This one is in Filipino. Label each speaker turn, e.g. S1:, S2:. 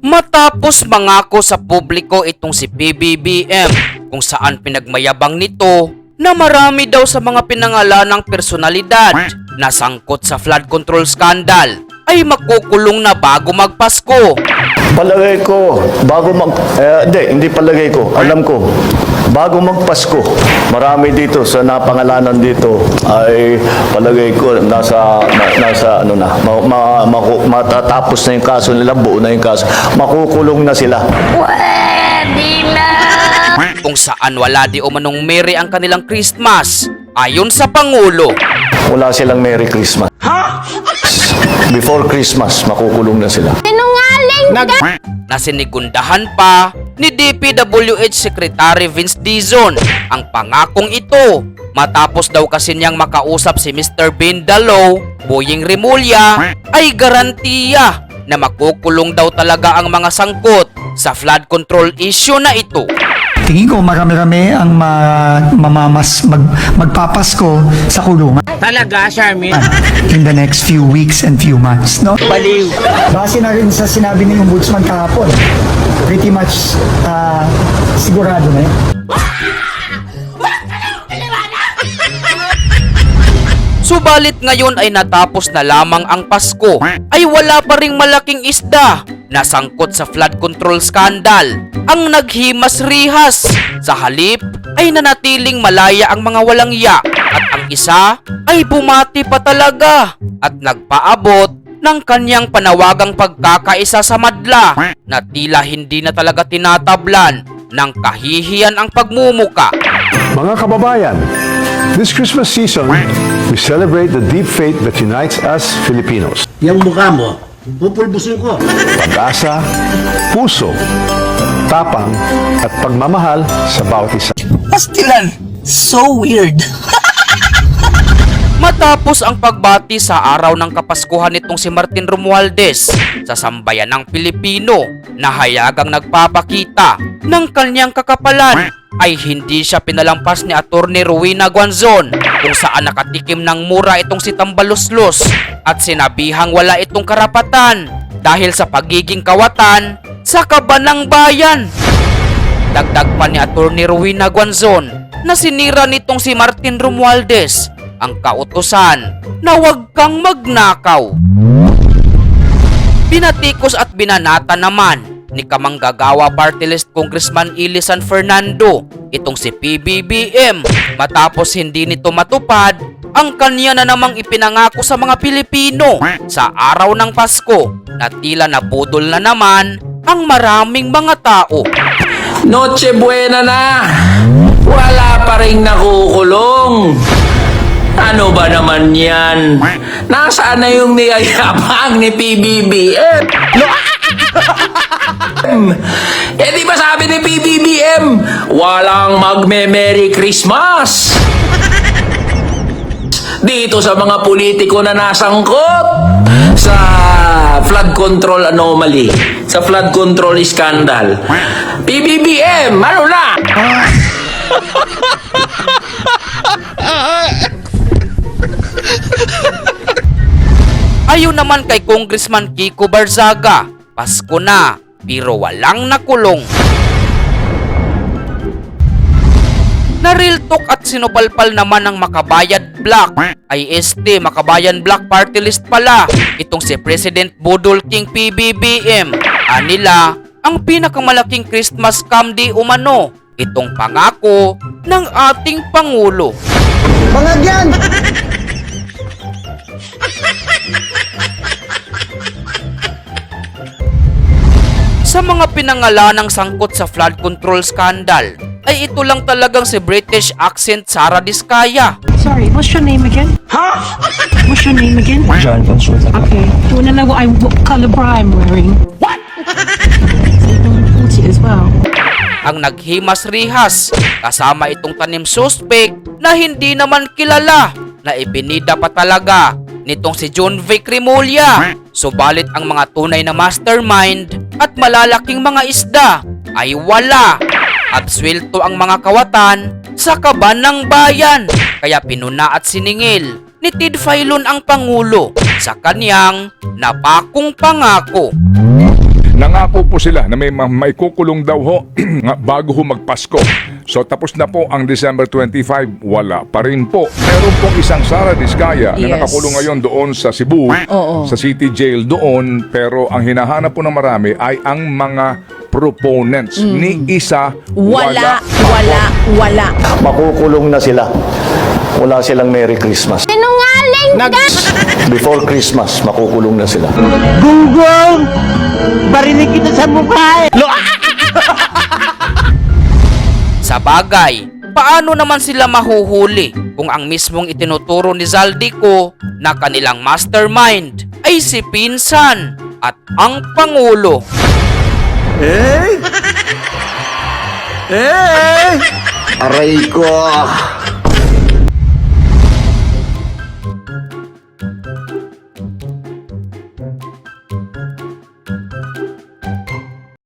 S1: Matapos mangako sa publiko itong si PBBM kung saan pinagmayabang nito na marami daw sa mga pinangalanang personalidad na sangkot sa flood control scandal ay makukulong na bago magpasko.
S2: Palagay ko, hindi palagay ko, alam ko, bago magpasko, marami dito sa napangalanan dito ay palagay ko nasa matatapos na yung kaso nila, buo na yung kaso, makukulong na sila.
S3: Pwede na!
S1: Kung saan wala di umanong merry ang kanilang Christmas, ayon sa Pangulo.
S2: Wala silang Merry Christmas. Before Christmas, makukulong na sila.
S3: Sinungaling ka!
S1: Nasinigundahan pa ni DPWH Secretary Vince Dizon ang pangakong ito matapos daw kasi niyang makausap si Mr. Bindalo, Boying Remulla ay garantiya na makukulong daw talaga ang mga sangkot sa flood control issue na ito.
S4: Tingin ko marami-rami ang magpapasko sa kulungan.
S5: Talaga, Charmin?
S4: In the next few weeks and few months, no?
S5: Baliw.
S4: Base na rin sa sinabi ng Ombudsman kahapon, pretty much sigurado na yun.
S1: Subalit ngayon ay natapos na lamang ang Pasko ay wala pa ring malaking isda na sangkot sa flood control scandal ang naghimas rihas. Sa halip ay nanatiling malaya ang mga walang ya at ang isa ay bumati pa talaga at nagpaabot ng kanyang panawagang pagkakaisa sa madla na tila hindi na talaga tinatablan ng kahihiyan ang pagmumuka.
S6: Mga kababayan, this Christmas season, we celebrate the deep faith that unites us Filipinos.
S5: Yung mukha mo, pupulbusin ko.
S6: Pag-asa, puso, tapang, at pagmamahal sa bawat isa.
S7: Pastilan, so weird.
S1: Matapos ang pagbati sa araw ng Kapaskuhan nitong si Martin Romualdez sa sambayan ng Pilipino na hayagang nagpapakita ng kanyang kakapalan ay hindi siya pinalampas ni Attorney Rowena Guanzon kung saan nakatikim ng mura itong si Tambaluslos at sinabihang wala itong karapatan dahil sa pagiging kawatan sa kabanang bayan. Dagdag pa ni Attorney Rowena Guanzon na sinira nitong si Martin Romualdez ang kautusan na huwag kang magnakaw. Binatikos at binanata naman ni Kamanggagawa Party List Congressman Ili San Fernando itong si PBBM matapos hindi nito matupad ang kanya na namang ipinangako sa mga Pilipino sa araw ng Pasko na tila nabudol na naman ang maraming mga tao.
S8: Noche buena na! Wala pa rin nakukulong! Ano ba naman yan? Nasaan na yung niyayabang ni PBBM? Di ba sabi ni PBBM, walang magme-Merry Christmas? Dito sa mga politiko na nasangkot sa flood control anomaly, sa flood control scandal. PBBM, ano na?
S1: Ayon naman kay Congressman Kiko Barzaga, Pasko na pero walang nakulong. Na-real talk at sinupalpal naman ng Makabayad Black ay Makabayan Black Party List pala itong si President Budol King PBBM. Anila ang pinakamalaking Christmas scam di umano itong pangako ng ating Pangulo.
S4: Mga yan!
S1: Sa mga pinangalanang sangkot sa flood control scandal, ay ito lang talagang si British accent Sara Diskaya.
S9: Sorry, what's your name again? Huh? What's your name again?
S4: John Consulta.
S9: Okay. Do you wanna know what color bra I'm wearing? What? So you don't report it as well.
S1: Ang naghimas rihas, kasama itong tanim suspect na hindi naman kilala na ibinida pa talaga nitong si John Vic Remulla. Subalit ang mga tunay na mastermind at malalaking mga isda ay wala. Absuelto ang mga kawatan sa kaban ng bayan. Kaya pinuna at siningil ni Ted Filon ang Pangulo sa kanyang napakong pangako.
S10: Nangako po sila na may kukulong daw ho nga bago ho magpasko. So tapos na po ang December 25, wala pa rin po. Meron pong isang Sara Diskaya na
S11: Yes.
S10: nakakulong ngayon doon sa Cebu,
S11: Oo.
S10: sa City Jail doon. Pero ang hinahanap po ng marami ay ang mga proponents ni isa
S11: Wala.
S2: Makukulong na sila. Wala silang Merry Christmas.
S3: Sinungaling ka!
S2: Before Christmas, makukulong na sila.
S5: Gunggong! Barinig kita sa mukha eh!
S1: Sa bagay, paano naman sila mahuhuli kung ang mismong itinuturo ni Zaldico na kanilang mastermind ay si Pinsan at ang Pangulo?
S2: Aray ko!